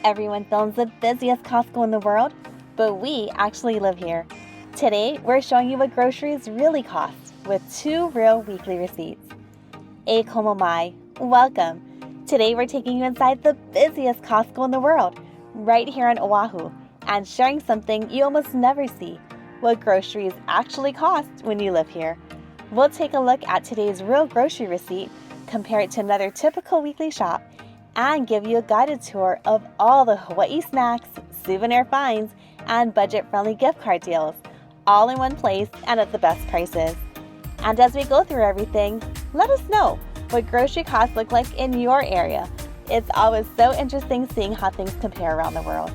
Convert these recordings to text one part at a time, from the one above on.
Everyone films the busiest Costco in the world, but we actually live here. Today, we're showing you what groceries really cost with 2 real weekly receipts. A komo mai, welcome. Today, we're taking you inside the busiest Costco in the world, right here on Oahu, and sharing something you almost never see, what groceries actually cost when you live here. We'll take a look at today's real grocery receipt, compare it to another typical weekly shop, and give you a guided tour of all the Hawaii snacks, souvenir finds, and budget-friendly gift card deals, all in one place and at the best prices. And as we go through everything, let us know what grocery costs look like in your area. It's always so interesting seeing how things compare around the world.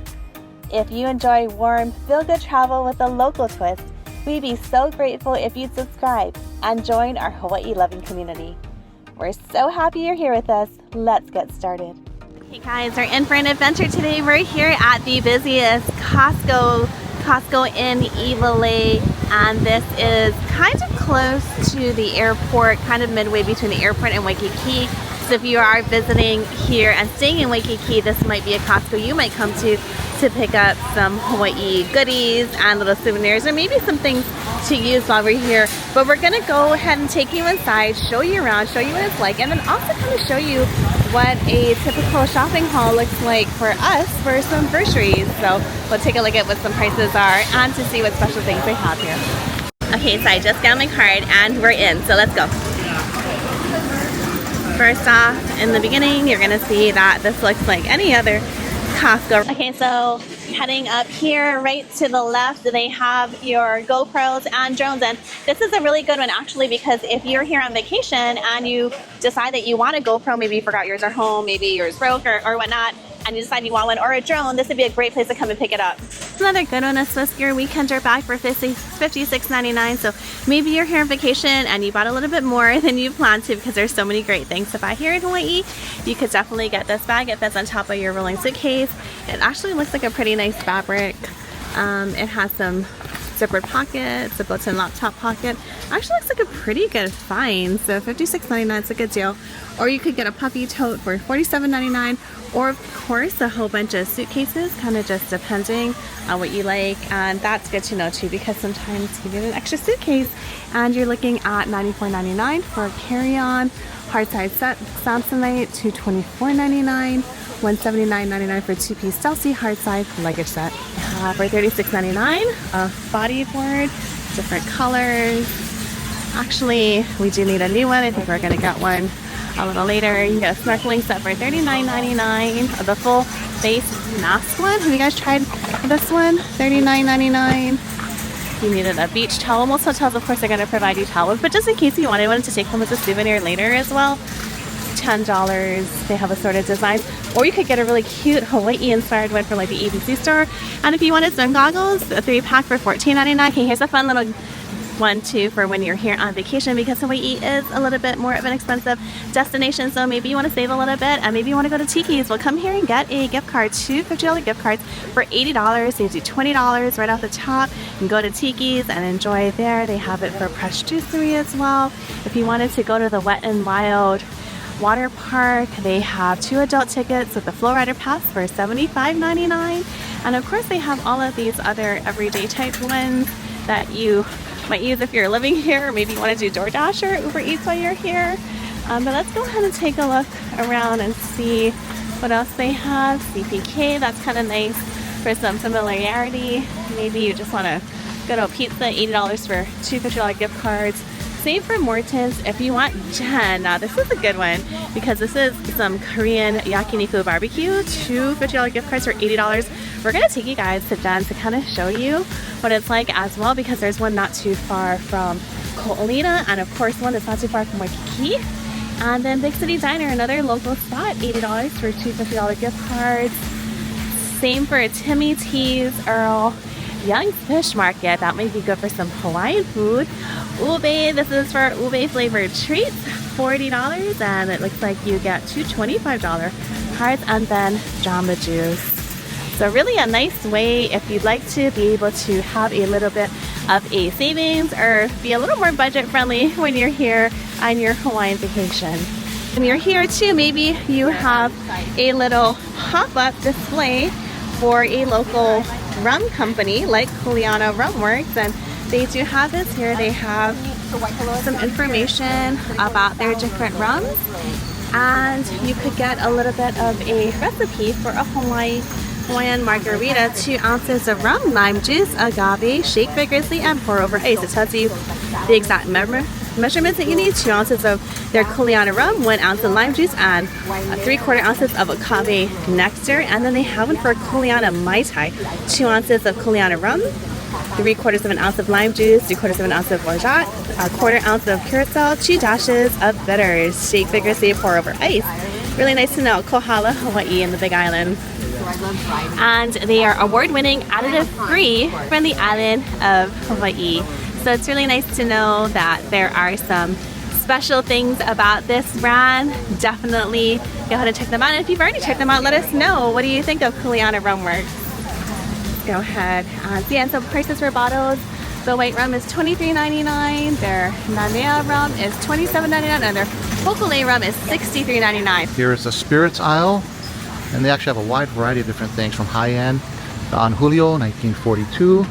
If you enjoy warm, feel-good travel with a local twist, we'd be so grateful if you'd subscribe and join our Hawaii-loving community. We're so happy you're here with us. Let's get started. Hey guys, we're in for an adventure today. We're here at the busiest Costco in Iwalei, and this is kind of close to the airport, kind of midway between the airport and Waikiki. So if you are visiting here and staying in Waikiki, this might be a Costco you might come to pick up some Hawaii goodies and little souvenirs, or maybe some things to use while we're here. But we're gonna go ahead and take you inside, show you around, show you what it's like, and then also kind of show you what a typical shopping haul looks like for us for some groceries. So we'll take a look at what some prices are and to see what special things they have here. Okay, so I just got my card and we're in, so let's go. First off, in the beginning, you're gonna see that this looks like any other Costco. Okay, so heading up here, right to the left, they have your GoPros and drones. And this is a really good one actually, because if you're here on vacation and you decide that you want a GoPro, maybe you forgot yours at home, maybe yours broke or whatnot, and you decide you want one, or a drone, this would be a great place to come and pick it up. Another good one is Swiss Gear Weekender bag for $56.99. So maybe you're here on vacation and you bought a little bit more than you planned to, because there's so many great things to buy here in Hawaii. You could definitely get this bag. It fits on top of your rolling suitcase. It actually looks like a pretty nice fabric. It has some zippered pockets, a built-in laptop pocket. Actually looks like a pretty good find. So $56.99 is a good deal. Or you could get a puppy tote for $47.99, or of course a whole bunch of suitcases, kind of just depending on what you like. And that's good to know too, because sometimes you get an extra suitcase and you're looking at $94.99 for a carry-on. Hard size set Samsonite to $24.99, $179.99 for 2-piece Chelsea hard size luggage set. For $36.99, a bodyboard, different colors. Actually, we do need a new one. I think we're gonna get one a little later. You get a snorkeling set for $39.99. The full face mask one. Have you guys tried this one? $39.99. You needed a beach towel. Most hotels, of course, are going to provide you towels, but just in case you wanted one to take home as a souvenir later as well, $10. They have assorted designs. Or you could get a really cute Hawaii-inspired one from like the ABC store. And if you wanted sun goggles, a 3-pack for $14.99. Okay, here's a fun little one too for when you're here on vacation, because Hawaii is a little bit more of an expensive destination. So maybe you want to save a little bit and maybe you want to go to Tiki's. Well, come here and get a gift card, 2 $50 gift cards for $80. Saves you $20 right off the top. You can go to Tiki's and enjoy there. They have it for Fresh Juicery as well. If you wanted to go to the Wet and Wild water park, they have 2 adult tickets with the Flow Rider Pass for $75.99. And of course they have all of these other everyday type ones that you might use if you're living here, or maybe you want to do DoorDash or Uber Eats while you're here. But let's go ahead and take a look around and see what else they have. CPK, that's kind of nice for some familiarity. Maybe you just want to go to a pizza, $80 for 2 $50 gift cards. Same for Morton's if you want Jen. Now this is a good one, because this is some Korean yakiniku barbecue, 2 $50 gift cards for $80. We're going to take you guys to Jen to kind of show you what it's like as well, because there's one not too far from Ko'olina, and of course one that's not too far from Waikiki. And then Big City Diner, another local spot, $80 for 2 $50 gift cards. Same for Timmy T's Earl Young Fish Market. That might be good for some Hawaiian food. Ube, this is for ube flavored treats, $40, and it looks like you get 2 $25 cards, and then Jamba Juice. So really a nice way if you'd like to be able to have a little bit of a savings or be a little more budget friendly when you're here on your Hawaiian vacation. When you're here too, maybe you have a little pop-up display for a local rum company like Kuleana Rum Works, and they do have this here. They have some information about their different rums, and you could get a little bit of a recipe for a Hawaiian margarita. 2 ounces of rum, lime juice, agave, shake vigorously, and pour over ice. It tells you the exact measurements that you need. 2 ounces of their Kuleana rum, 1 ounce of lime juice, and 3/4 ounces of agave nectar. And then they have one for Kuleana Mai Tai, 2 ounces of Kuleana rum, 3/4 of an ounce of lime juice, 3/4 of an ounce of orgeat, 1/4 ounce of curacao, 2 dashes of bitters. Shake vigorously, pour over ice. Really nice to know. Kohala, Hawaii, in the Big Island. And they are award-winning, additive-free from the island of Hawaii. So it's really nice to know that there are some special things about this brand. Definitely go ahead and check them out. And if you've already checked them out, let us know. What do you think of Kuleana Rum Works? Go ahead. And so prices for bottles. The white rum is $23.99. Their Nanea rum is $27.99. And their Hokule rum is $63.99. Here is the spirits aisle. And they actually have a wide variety of different things from high-end, the Don Julio 1942.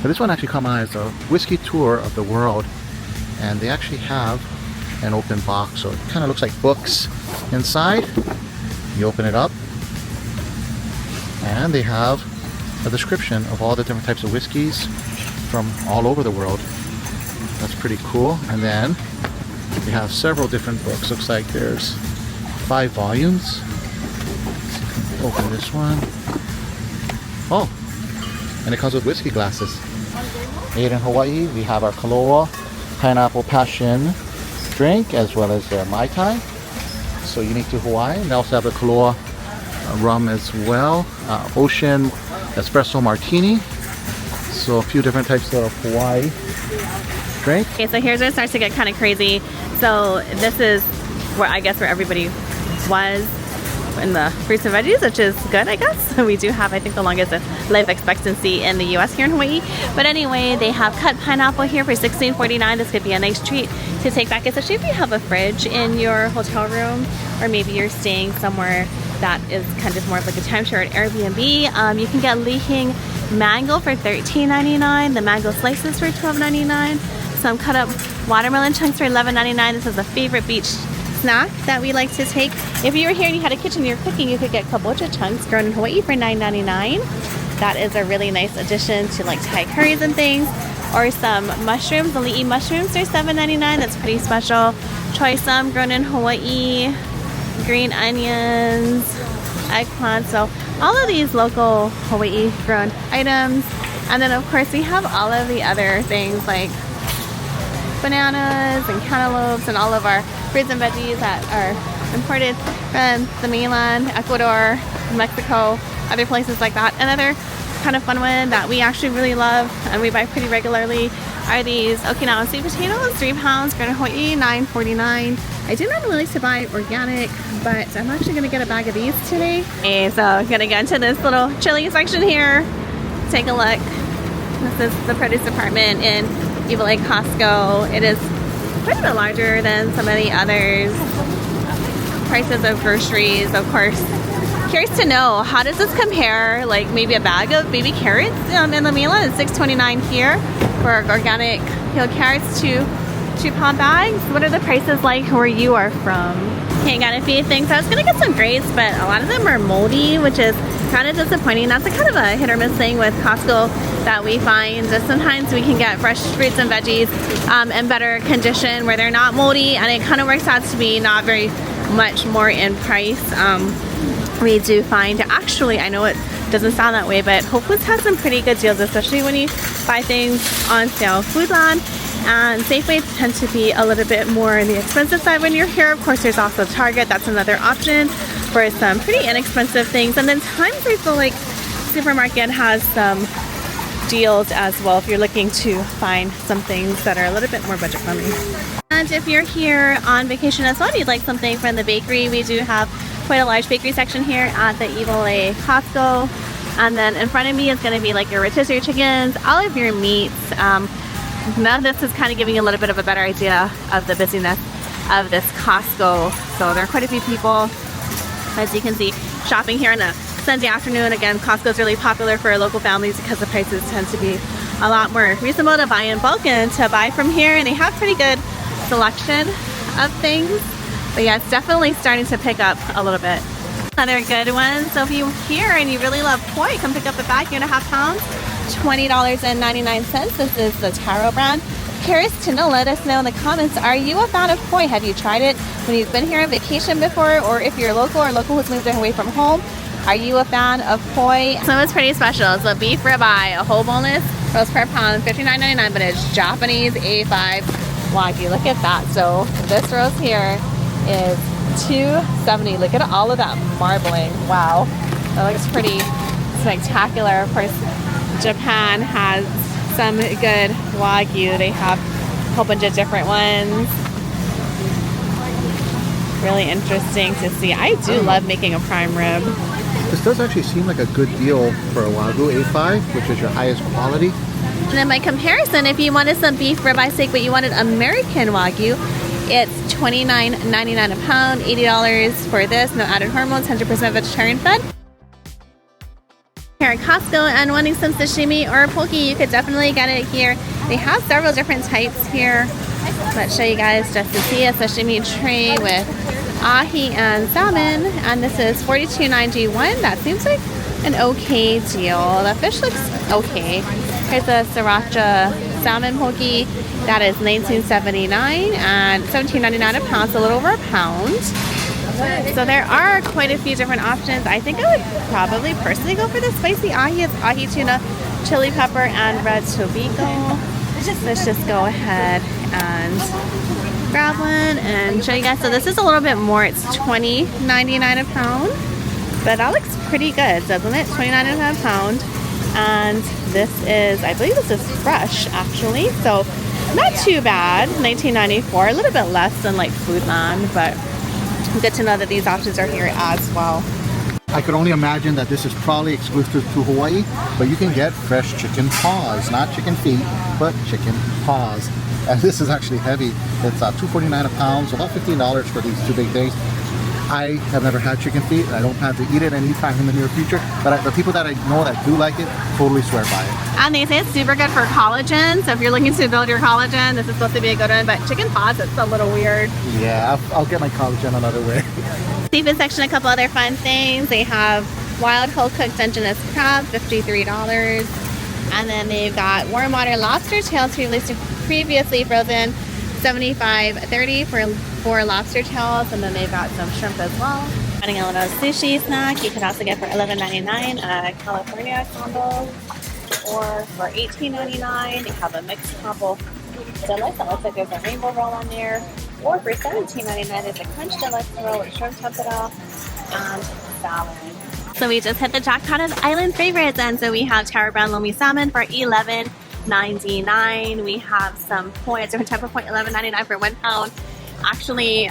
But this one actually comes out as a whiskey tour of the world. And they actually have an open box, so it kind of looks like books inside. You open it up, and they have a description of all the different types of whiskeys from all over the world. That's pretty cool. And then they have several different books. Looks like there's 5 volumes. Open this one. Oh, and it comes with whiskey glasses. Made in Hawaii. We have our Kaloa pineapple passion drink, as well as their Mai Tai. So unique to Hawaii. And they also have the Kaloa rum as well. Ocean espresso martini. So a few different types of Hawaii drink. Okay, so here's where it starts to get kind of crazy. So this is where I guess where everybody was in the fruits and veggies, which is good, I guess. We do have, I think, the longest life expectancy in the US here in Hawaii. But anyway, they have cut pineapple here for $16.49. This could be a nice treat to take back, especially if you have a fridge in your hotel room, or maybe you're staying somewhere that is kind of more of like a timeshare at Airbnb. You can get Lihing mango for $13.99. The mango slices for $12.99. Some cut up watermelon chunks for $11.99. This is a favorite beach snack that we like to take. If you were here and you had a kitchen you're cooking, you could get kabocha chunks grown in Hawaii for $9.99. That is a really nice addition to like Thai curries and things. Or some mushrooms, the li'i mushrooms are $7.99. That's pretty special. Choy sum grown in Hawaii, green onions, eggplant. So all of these local Hawaii grown items. And then of course we have all of the other things like bananas and cantaloupes and all of our fruits and veggies that are imported from the mainland, Ecuador, Mexico, other places like that. Another kind of fun one that we actually really love and we buy pretty regularly are these Okinawan sweet potatoes, 3 pounds, grown in Hawaii, $9.49. I do not really like to buy organic, but I'm actually going to get a bag of these today. Okay, so I'm going to get into this little chili section here. Take a look. This is the produce department in Evil Lake Costco. It is quite a bit larger than some of the others. Prices of groceries, of course. Curious to know, how does this compare, like maybe a bag of baby carrots in the mainland? It's $6.29 here for organic peeled carrots, 2-pound bags. What are the prices like where you are from? Okay, got a few things. I was gonna get some grapes, but a lot of them are moldy, which is kind of disappointing. That's a kind of a hit or miss thing with Costco that we find. That sometimes we can get fresh fruits and veggies in better condition where they're not moldy, and it kind of works out to be not very much more in price. We do find, actually, I know it doesn't sound that way, but Whole Foods has some pretty good deals, especially when you buy things on sale. Foodland and Safeway tend to be a little bit more on the expensive side when you're here. Of course, there's also Target. That's another option for some pretty inexpensive things. And then times I feel like Supermarket has some deals as well if you're looking to find some things that are a little bit more budget friendly. And if you're here on vacation as well, you'd like something from the bakery, we do have quite a large bakery section here at the Evil Lake Costco. And then in front of me is going to be like your rotisserie chickens, all of your meats. Now this is kind of giving you a little bit of a better idea of the busyness of this Costco. So there are quite a few people, as you can see, shopping here on a Sunday afternoon. Again, Costco is really popular for local families because the prices tend to be a lot more reasonable to buy in bulk and to buy from here, and they have pretty good selection of things. But yeah, it's definitely starting to pick up a little bit. Another good one. So if you're here and you really love poi, come pick up a bag, 2.5 pounds, $20.99. This is the Taro brand. Curious to know, let us know in the comments, are you a fan of poi? Have you tried it when you've been here on vacation before? Or if you're local or local who's moved away from home, are you a fan of poi? So it's pretty special. So beef ribeye, a whole boneless, roast per pound, $59.99, but it's Japanese A5 Wagyu. Look at that. So this roast here is $2.70. Look at all of that marbling. Wow, that looks pretty spectacular. Of course, Japan has some good Wagyu. They have a whole bunch of different ones. Really interesting to see. I do love making a prime rib. This does actually seem like a good deal for a Wagyu A5, which is your highest quality. And then by comparison, if you wanted some beef ribeye steak but you wanted American Wagyu, it's $29.99 a pound, $80 for this, no added hormones, 100% vegetarian fed. Here at Costco and wanting some sashimi or poke, you could definitely get it here. They have several different types here. Let's show you guys just to see a sashimi tray with ahi and salmon, and this is $42.91. That seems like an okay deal. The fish looks okay. Here's a sriracha salmon poke. That is $19.79 and $17.99 a pound, so a little over a pound. So there are quite a few different options. I think I would probably personally go for the spicy ahi. It's ahi tuna, chili pepper, and red tobiko. Let's just go ahead and grab one and show you guys. So this is a little bit more. It's $20.99 a pound, but that looks pretty good, doesn't it? $29.99 a pound. And this is, I believe this is fresh actually, so not too bad. $19.94, a little bit less than like Foodland, but good to know that these options are here as well. I could only imagine that this is probably exclusive to Hawaii, but you can get fresh chicken paws, not chicken feet, but chicken paws. And this is actually heavy. It's $2.49 a pound, so about $15 for these two big things. I have never had chicken feet, and I don't plan to eat it anytime in the near future, but the people that I know that do like it totally swear by it. And they say it's super good for collagen, so if you're looking to build your collagen, this is supposed to be a good one, but chicken paws, it's a little weird. Yeah, I'll get my collagen another way. Seafood section, a couple other fun things. They have wild whole cooked Dungeness crab, $53. And then they've got warm water lobster tails previously frozen, $75.30 for lobster tails. And then they've got some shrimp as well. Adding a little sushi snack, you could also get for $11.99 a California combo, or for $18.99 they have a mixed combo deluxe. That looks like there's a rainbow roll on there. Or for $17.99 there's a crunch deluxe roll with shrimp tempura and salad. So we just hit the jackpot of island favorites, and so we have Taro Brown Lomi Salmon for $11.99. We have some poi, a different type of poi, $11.99 for 1 pound. Actually,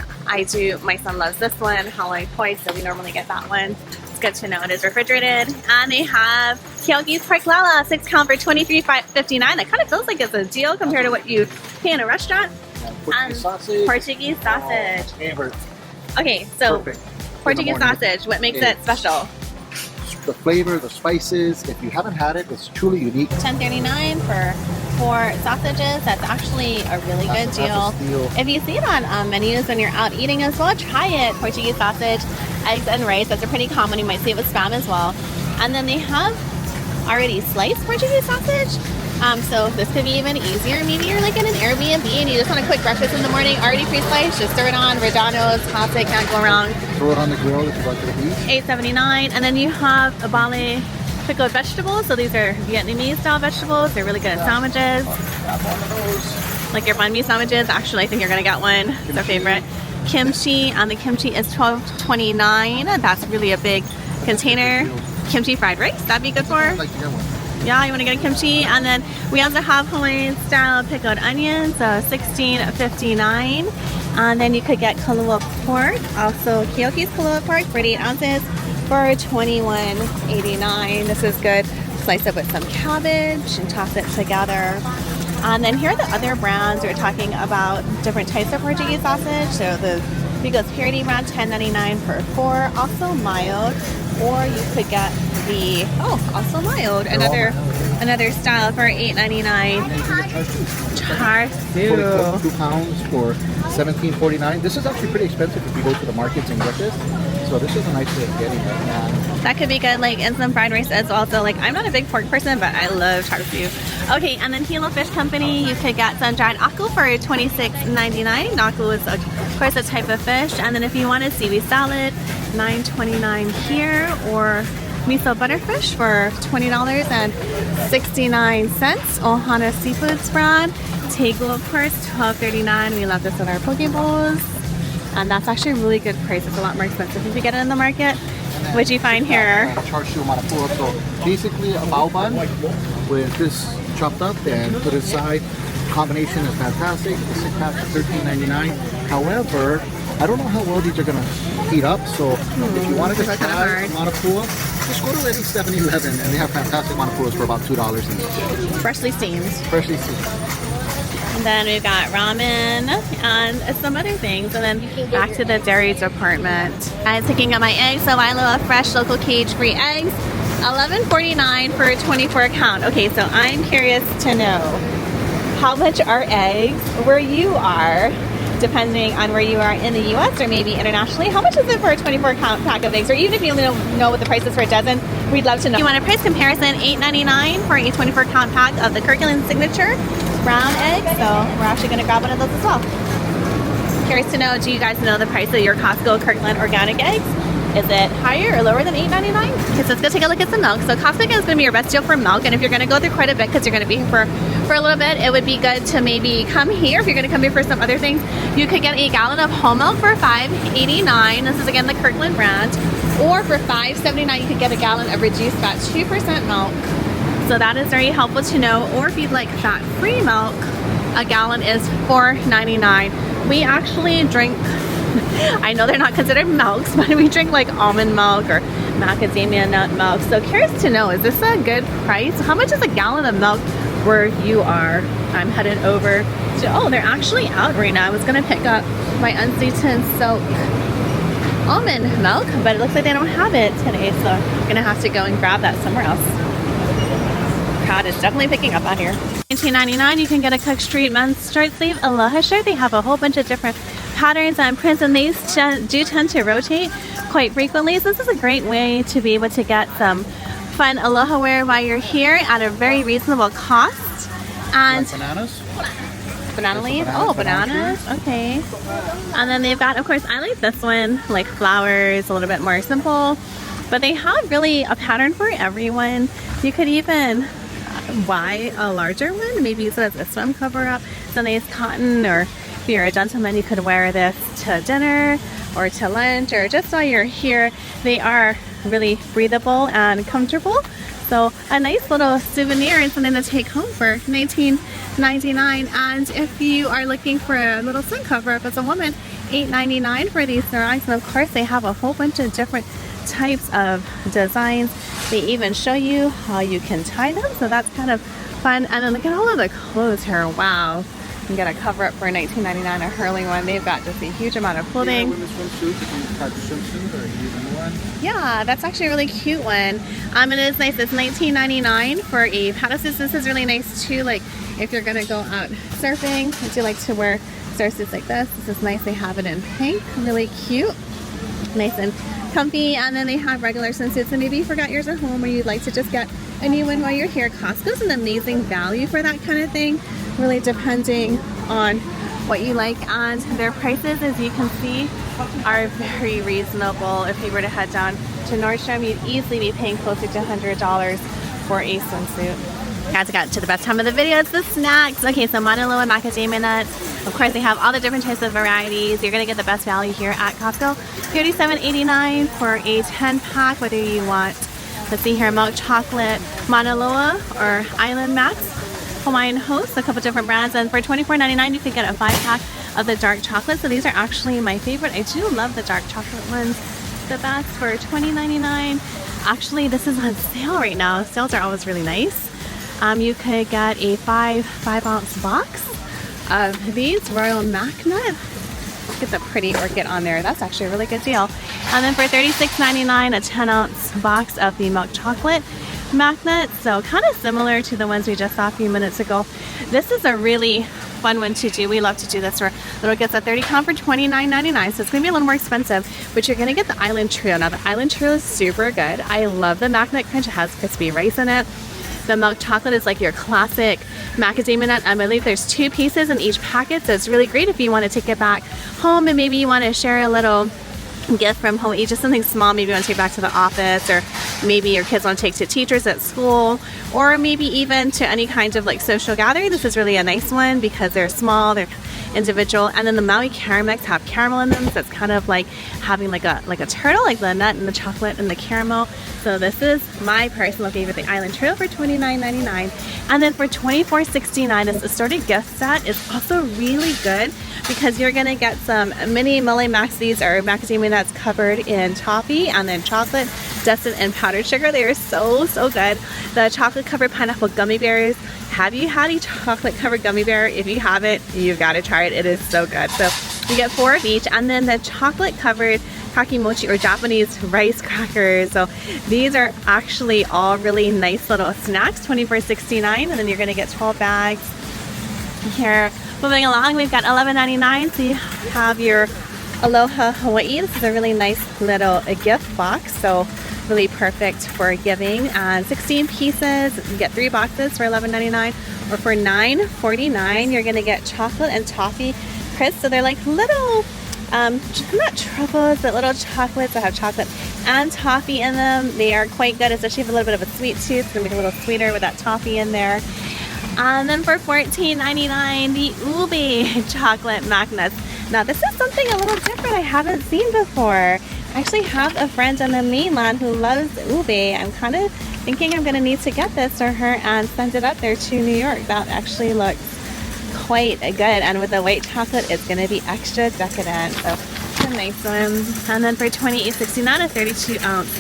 my son loves this one, Hawaii poi, so we normally get that one. It's good to know it is refrigerated. And they have Keoki's Pork Lala, 6 pound for $23.59. That kind of feels like it's a deal compared to what you pay in a restaurant. Portuguese sausage. Portuguese sausage. Favorite. Okay, so Perfect. Portuguese sausage, what makes it special? The flavor, the spices. If you haven't had it, it's truly unique. $10.39 for 4 sausages. That's actually a really good deal. If you see it on menus when you're out eating as well, try it. Portuguese sausage, eggs and rice. That's a pretty common. You might see it with Spam as well. And then they have already sliced Portuguese sausage. So this could be even easier. Maybe you're like in an Airbnb and you just want a quick breakfast in the morning, already pre-sliced. Just throw it on. Redanos, classic, can't go wrong. Throw it on the grill if you like to eat. $8.79. And then you have a bale pickled vegetables. So these are Vietnamese style vegetables. They're really good at sandwiches. Like your banh mi sandwiches. Actually, I think you're gonna get one. It's their favorite. Kimchi, and the kimchi is $12.29. That's really a big container. Kimchi fried rice. That'd be good for. I'd like to get one. Yeah, you want to get a kimchi. And then we also have Hawaiian style pickled onions, so $16.59. And then you could get kalua pork, also Keoki's kalua pork, 48 ounces for $21.89. This is good. Slice it with some cabbage and toss it together. And then here are the other brands. We're talking about different types of Portuguese sausage. So the Bigos Purity brand, $10.99 for 4, also mild. Or you could get the, also mild, another style for $8.99. Char siu. 2 pounds for $17.49. This is actually pretty expensive if you go to the markets and get this. So this is a nice way of getting it. That could be good, like in some fried rice as well. So like, I'm not a big pork person, but I love char siu. Okay, and then Hilo Fish Company, you could get some dried aku for $26.99. Aku is of course a type of fish. And then if you want a seaweed salad, $9.29 here, or miso butterfish for $20.69. Ohana Seafoods brand. Tegu, of course, $12.39. We love this with our poke bowls. And that's actually a really good price. It's a lot more expensive if you get it in the market. What'd you find here? Char siu manapua. So basically a bao bun with this chopped up and put aside. Combination is fantastic. The 6-pack is $13.99. However, I don't know how well these are going to heat up. So if you wanted to try manapua, just go to any 7-Eleven and they have fantastic manapuas for about $2 each. Freshly steamed. Freshly steamed. And then we've got ramen and some other things. And then back to the dairy department. I'm picking up my eggs, so Aloha fresh local cage-free eggs, $11.49 for a 24 count. Okay, so I'm curious to know how much are eggs where you are, depending on where you are in the US or maybe internationally. How much is it for a 24 count pack of eggs? Or even if you don't know what the price is for a dozen, we'd love to know. If you want a price comparison, $8.99 for a 24 count pack of the Kirkland Signature brown eggs. So we're actually going to grab one of those as well. Curious to know, do you guys know the price of your Costco Kirkland organic eggs? Is it higher or lower than $8.99? Okay, so let's go take a look at some milk. So Costco is going to be your best deal for milk, and if you're going to go through quite a bit because you're going to be here for a little bit, it would be good to maybe come here. If you're going to come here for some other things, you could get a gallon of whole milk for $5.89. This is again the Kirkland brand. Or for $5.79, you could get a gallon of reduced fat 2% milk. So that is very helpful to know. Or if you'd like fat-free milk, a gallon is $4.99. We actually drink, I know they're not considered milks, but we drink like almond milk or macadamia nut milk. So curious to know, is this a good price? How much is a gallon of milk where you are? I'm headed over to, oh, they're actually out right now. I was gonna pick up my unsweetened silk almond milk, but it looks like they don't have it today. So I'm gonna have to go and grab that somewhere else. Crowd is definitely picking up out here. $19.99, you can get a Cook Street men's short sleeve Aloha shirt. They have a whole bunch of different patterns and prints, and these do tend to rotate quite frequently. So this is a great way to be able to get some fun Aloha wear while you're here at a very reasonable cost. And like bananas? Banana leaf? Oh, bananas. Okay. And then they've got, of course, I like this one, like flowers, a little bit more simple. But they have really a pattern for everyone. You could even buy a larger one, maybe use it as a swim cover up. It's a nice cotton, or if you're a gentleman, you could wear this to dinner or to lunch or just while you're here. They are really breathable and comfortable. So a nice little souvenir and something to take home for $19.99. And if you are looking for a little sun cover up as a woman, $8.99 for these sarays. And of course, they have a whole bunch of different types of designs. They even show you how you can tie them, so that's kind of fun. And then look at all of the clothes here. Wow. You can get a cover up for $19.99, a hurling one. They've got just a huge amount of clothing. Yeah, that's actually a really cute one. It is nice. It's $19.99 for a paddle suit. This is really nice too, like if you're gonna go out surfing. I do like to wear surf suits like this. This is nice. They have it in pink, really cute, nice and comfy. And then they have regular swimsuits, and maybe you forgot yours at home or you'd like to just get a new one while you're here. Costco's an amazing value for that kind of thing, really depending on what you like. And their prices, as you can see, are very reasonable. If you were to head down to Nordstrom, you'd easily be paying closer to $100 for a swimsuit. Guys, I got to the best time of the video. It's the snacks. Okay, so Mauna Loa macadamia nuts. Of course, they have all the different types of varieties. You're gonna get the best value here at Costco. $37.89 for a 10-pack, whether you want, let's see here, milk chocolate Mauna Loa or Island Max Hawaiian Host, a couple different brands. And for $24.99, you could get a 5-pack of the dark chocolate. So these are actually my favorite. I do love the dark chocolate ones the best. For $20.99, actually this is on sale right now. Sales are always really nice. You could get a 5-ounce box of these Royal Magnet. Get the pretty orchid on there. That's actually a really good deal. And then for $36.99, a 10-ounce box of the milk chocolate magnet. So kind of similar to the ones we just saw a few minutes ago. This is a really fun one to do. We love to do this for little gets a 30 count for $29.99. So it's going to be a little more expensive, but you're going to get the Island Trio. Now the Island Trio is super good. I love the Magnet Crunch. It has crispy rice in it. The milk chocolate is like your classic macadamia nut. I believe there's 2 pieces in each packet, so it's really great if you want to take it back home and maybe you want to share a little gift from Hawaii, just something small. Maybe you want to take back to the office, or maybe your kids want to take to teachers at school, or maybe even to any kind of like social gathering. This is really a nice one because they're small, they're individual. And then the Maui Caramels have caramel in them, so it's kind of like having like a turtle, like the nut and the chocolate and the caramel. So this is my personal favorite, the Island Trio for $29.99. And then for $24.69, this assorted gift set is also really good because you're going to get some mini Mele Max. These are macadamia nuts covered in toffee and then chocolate dusted in powdered sugar. They are so good. The chocolate covered pineapple gummy bears. Have you had a chocolate covered gummy bear? If you haven't, you've got to try it. It is so good. So you get 4 of each. And then the chocolate covered kakimochi or Japanese rice crackers. So these are actually all really nice little snacks, $24.69. And then you're going to get 12 bags here. Moving along, we've got $11.99. So you have your Aloha Hawaii. This is a really nice little gift box. So really perfect for giving. And 16 pieces. You get 3 boxes for $11.99. Or for $9.49, you're going to get chocolate and toffee crisps. So they're like little, not truffles, but little chocolates that have chocolate and toffee in them. They are quite good, especially if you have a little bit of a sweet tooth. It's going to make it a little sweeter with that toffee in there. And then for $14.99, the ube chocolate magnets. Now this is something a little different I haven't seen before. I actually have a friend on the mainland who loves ube. I'm kind of thinking I'm going to need to get this for her and send it up there to New York. That actually looks quite good, and with the white chocolate it's going to be extra decadent. So it's a nice one. And then for $28.69, a 32-ounce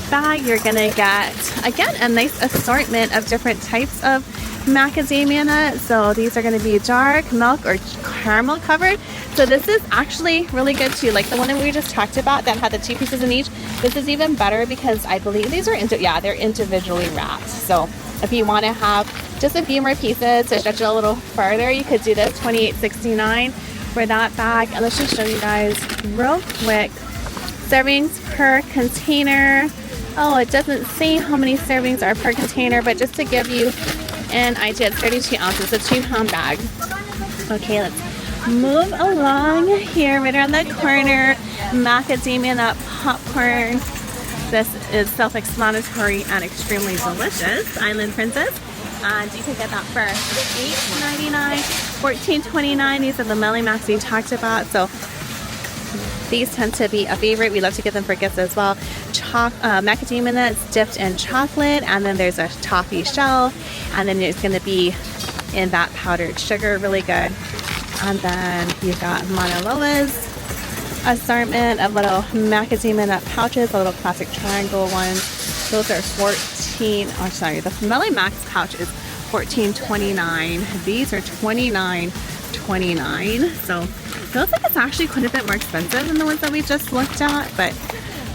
bag, you're going to get again a nice assortment of different types of macadamia nut. So these are going to be dark milk or caramel covered. So this is actually really good too, like the one that we just talked about that had the 2 pieces in each. This is even better because I believe these are they're individually wrapped. So if you want to have just a few more pieces to stretch it a little further, you could do this. $28.69 for that bag. And let's just show you guys real quick servings per container. Oh, it doesn't say how many servings are per container, but just to give you an idea, it's 32 ounces, a 2-pound bag. Okay, let's move along here. Right around the corner, macadamia nut popcorn. This is self-explanatory and extremely delicious. Island Princess. And you can get that for $8.99, $14.29. These are the Mele Max we talked about. So these tend to be a favorite. We love to give them for gifts as well. Macadamia nuts dipped in chocolate, and then there's a toffee shell, and then it's going to be in that powdered sugar. Really good. And then you've got Mauna Loa's assortment of little macadamia nut pouches, the little classic triangle ones. Those are the Mele Max pouch is $14.29. These are $29.29. So it feels like it's actually quite a bit more expensive than the ones that we just looked at, but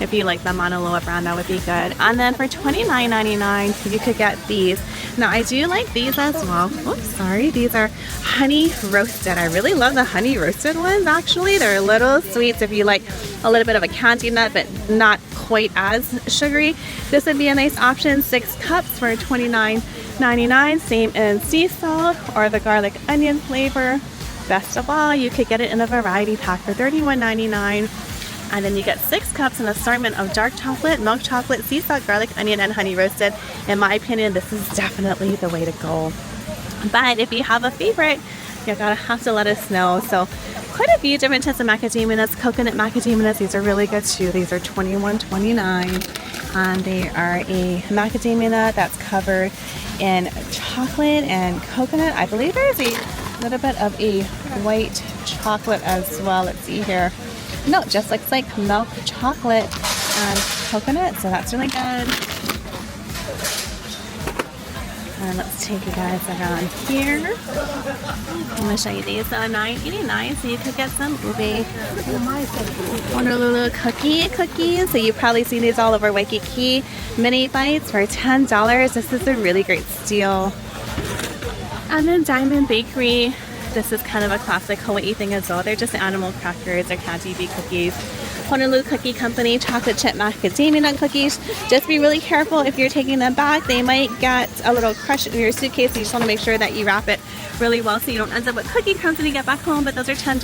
if you like the Mauna Loa brand, that would be good. And then for $29.99, you could get these. Now I do like these as well. Oops, sorry. These are honey roasted. I really love the honey roasted ones, actually. They're a little sweet if you like a little bit of a candy nut, but not quite as sugary. This would be a nice option. 6 cups for $29.99. Same in sea salt or the garlic onion flavor. Best of all, you could get it in a variety pack for $31.99. And then you get 6 cups, an assortment of dark chocolate, milk chocolate, sea salt, garlic, onion, and honey roasted. In my opinion, this is definitely the way to go. But if you have a favorite, you're gonna have to let us know. So quite a few different types of macadamia nuts. Coconut macadamia nuts, these are really good too. These are $21.29. And they are a macadamia nut that's covered in chocolate and coconut. I believe there's a little bit of a white chocolate as well. Let's see here. No, it just looks like milk chocolate and coconut, so that's really good. And let's take you guys around here. I'm gonna show you these. So $9.89, so you could get some ube Honolulu cookies. So you probably seen these all over Waikiki. Mini bites for $10. This is a really great steal. And then Diamond Bakery. This is kind of a classic Hawaii thing as well. They're just animal crackers or candy bee cookies. Honolulu Cookie Company chocolate chip macadamia nut cookies. Just be really careful if you're taking them back. They might get a little crushed in your suitcase. So you just want to make sure that you wrap it really well so you don't end up with cookie crumbs when you get back home. But those are $10.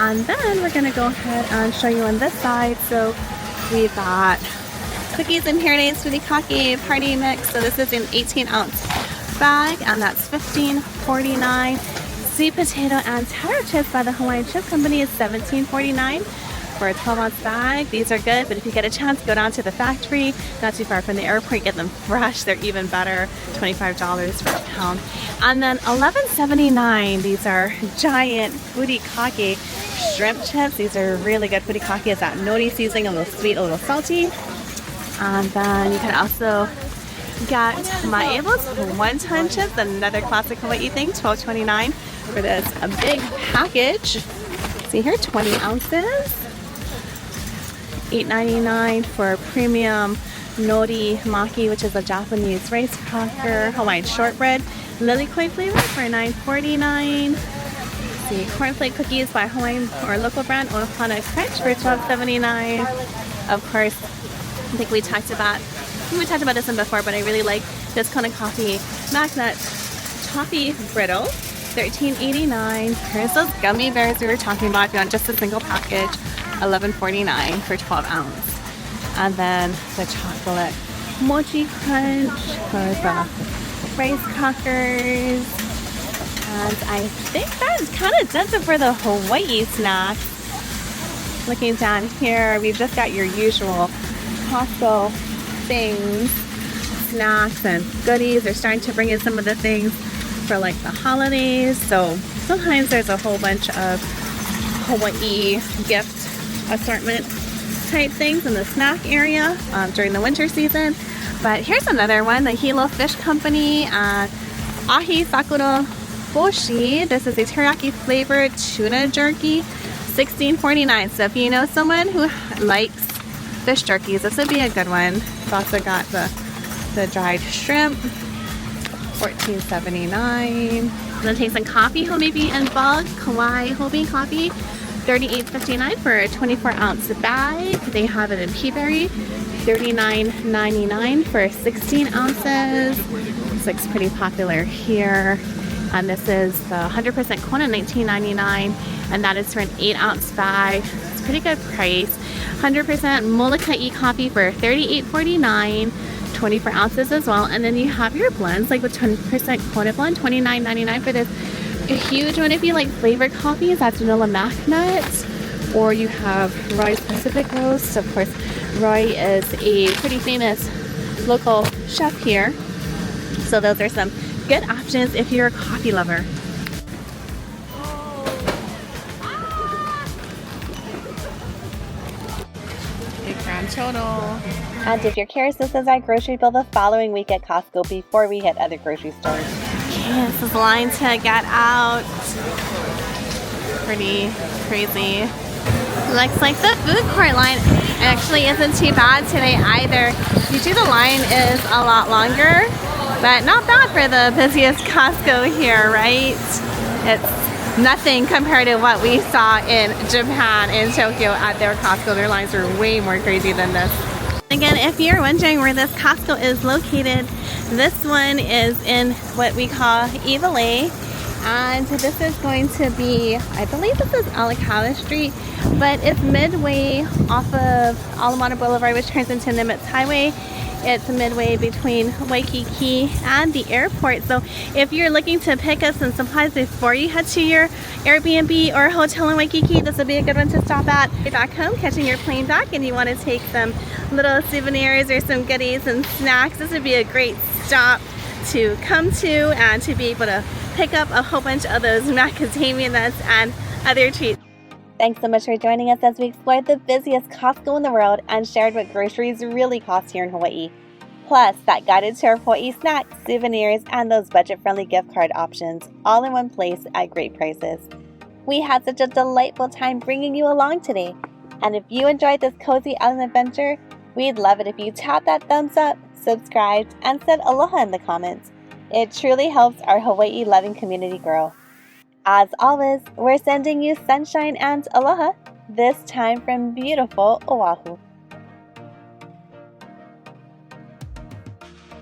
And then we're going to go ahead and show you on this side. So we've got cookies and Paradise Sweetie Kake Party Mix. So this is an 18-ounce bag, and that's $15.49. Sweet potato and tater chips by the Hawaiian Chip Company is $17.49 for a 12-ounce bag. These are good, but if you get a chance, go down to the factory, not too far from the airport, get them fresh. They're even better, $25 for a pound. And then $11.79. These are giant furikake shrimp chips. These are really good. Furikake is that nori seasoning, a little sweet, a little salty. And then you can also get Ma'evo's one-ton chips, another classic Hawaii thing, $12.29 for this a big package. See here, 20 ounces. $8.99 for premium nori maki, which is a Japanese rice cracker, Hawaiian shortbread, lilikoi flavor for $9.49. See, cornflake cookies by Hawaiian or local brand Ohana Crunch for $12.79. Of course, I think we talked about this one before, but I really like this Kona Coffee Magnut Toffee Brittle, $13.89. Here's those gummy bears we were talking about. If you want just a single package, $11.49 for 12 ounce. And then the chocolate mochi crunch for the rice crackers. And I think that kind of does it for the Hawaii snacks. Looking down here, we've just got your usual Costco things, snacks and goodies. They're starting to bring in some of the things for like the holidays. So sometimes there's a whole bunch of Hawaii gift assortment type things in the snack area during the winter season. But here's another one, the Hilo Fish Company Ahi Sakura Boshi. This is a teriyaki flavored tuna jerky, $16.49. So if you know someone who likes fish jerkies, this would be a good one. It's also got the dried shrimp, $14.79. I'm gonna take some coffee, homemade bean and bulk, Kauai whole bean coffee, $38.59 for a 24-ounce bag. They have it in pea berry, $39.99 for 16 ounces. This looks pretty popular here. And this is the 100% Kona, $19.99, and that is for an 8-ounce bag. It's a pretty good price. 100% Molokai coffee for $38.49, 24 ounces as well. And then you have your blends, like with 20% Kona blend, $29.99 for this a huge one. If you like flavored coffees, that's vanilla mac nuts, or you have Roy's Pacific Roast. Of course, Roy is a pretty famous local chef here, so those are some good options if you're a coffee lover. Big grand total. And if you're curious, this is our grocery bill the following week at Costco before we hit other grocery stores. Okay, this is the line to get out. Pretty crazy. Looks like the food court line actually isn't too bad today either. Usually the line is a lot longer, but not bad for the busiest Costco here, right? It's nothing compared to what we saw in Japan, in Tokyo at their Costco. Their lines are way more crazy than this. Again, if you're wondering where this Costco is located, this one is in what we call Iwalei. And this is going to be, I believe this is Alakawa Street, but it's midway off of Alamana Boulevard, which turns into Nimitz Highway. It's midway between Waikiki and the airport. So if you're looking to pick up some supplies before you head to your Airbnb or hotel in Waikiki, this would be a good one to stop at. Back home, catching your plane back, and you want to take some little souvenirs or some goodies and snacks, this would be a great stop to come to and to be able to pick up a whole bunch of those macadamia nuts and other treats. Thanks so much for joining us as we explored the busiest Costco in the world and shared what groceries really cost here in Hawaii. Plus, that guided tour of Hawaii snacks, souvenirs, and those budget-friendly gift card options, all in one place at great prices. We had such a delightful time bringing you along today. And if you enjoyed this cozy island adventure, we'd love it if you tap that thumbs up, subscribed, and said aloha in the comments. It truly helps our Hawaii-loving community grow. As always, we're sending you sunshine and aloha, this time from beautiful Oahu.